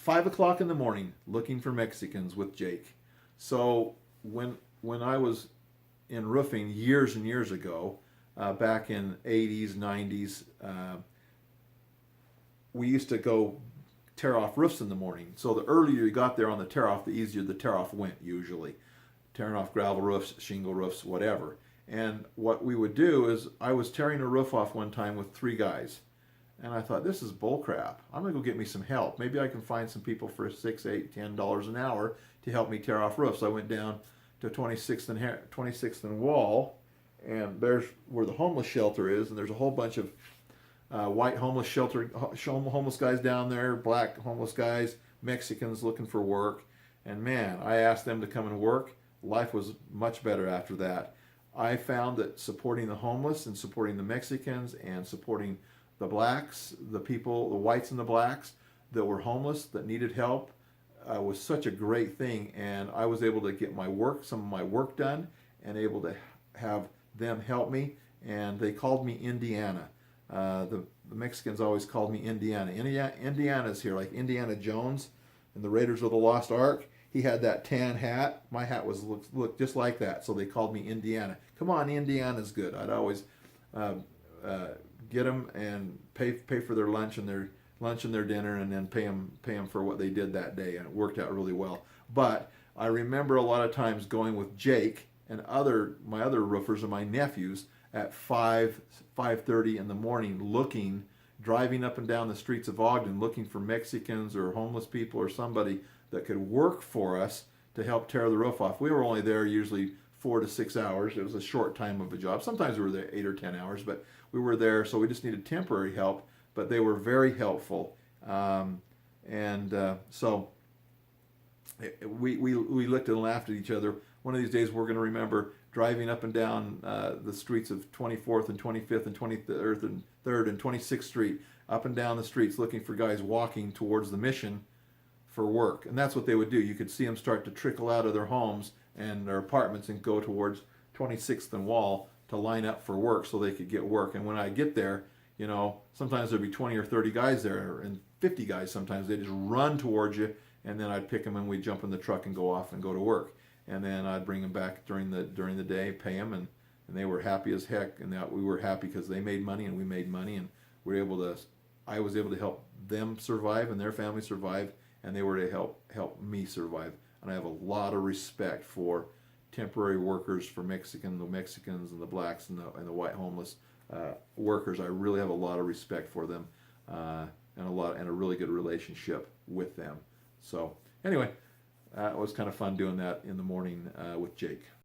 5 o'clock in the morning looking for Mexicans with Jake. So when I was in roofing years and years ago, back in 80s, 90s, we used to go tear off roofs in the morning. So the earlier you got there on the tear off, the easier the tear off went usually. Tearing off gravel roofs, shingle roofs, whatever. And what we would do is I was tearing a roof off one time with 3 guys. And I thought, this is bull crap. I'm gonna go get me some help. Maybe I can find some people for $6, $8, $10 an hour to help me tear off roofs. I went down to 26th and Wall, and there's where the homeless shelter is, and there's a whole bunch of white homeless guys down there, black homeless guys, Mexicans looking for work. And man, I asked them to come and work. Life was much better after that. I found that supporting the homeless and supporting the Mexicans and supporting the blacks, the people, the whites and the blacks that were homeless, that needed help, was such a great thing. And I was able to get some of my work done, and able to have them help me. And they called me Indiana. The Mexicans always called me Indiana. Indiana's here, like Indiana Jones in the Raiders of the Lost Ark. He had that tan hat. My hat looked just like that, so they called me Indiana. Come on, Indiana's good. I'd always get them and pay for their lunch and their dinner, and then pay them for what they did that day, and it worked out really well. But I remember a lot of times going with Jake and my other roofers and my nephews at 5:30 in the morning, driving up and down the streets of Ogden looking for Mexicans or homeless people or somebody that could work for us to help tear the roof off. We were only there usually 4 to 6 hours. It was a short time of a job. Sometimes we were there 8 or 10 hours, but we were there, so we just needed temporary help. But they were very helpful, so we looked and laughed at each other. One of these days, we're going to remember driving up and down the streets of 24th and 25th and 23rd and 3rd and 26th Street, up and down the streets looking for guys walking towards the mission for work. And that's what they would do. You could see them start to trickle out of their homes and their apartments and go towards 26th and Wall to line up for work so they could get work. And when I get there, sometimes there'd be 20 or 30 guys there, and 50 guys sometimes. They just run towards you, and then I'd pick them and we'd jump in the truck and go off and go to work. And then I'd bring them back during the day, pay them, and they were happy as heck. And we were happy because they made money and we made money, and I was able to help them survive and their family survive, and they were to help me survive. And I have a lot of respect for temporary workers, for the Mexicans and the blacks and the white homeless workers. I really have a lot of respect for them, and a really good relationship with them. So anyway, it was kind of fun doing that in the morning with Jake.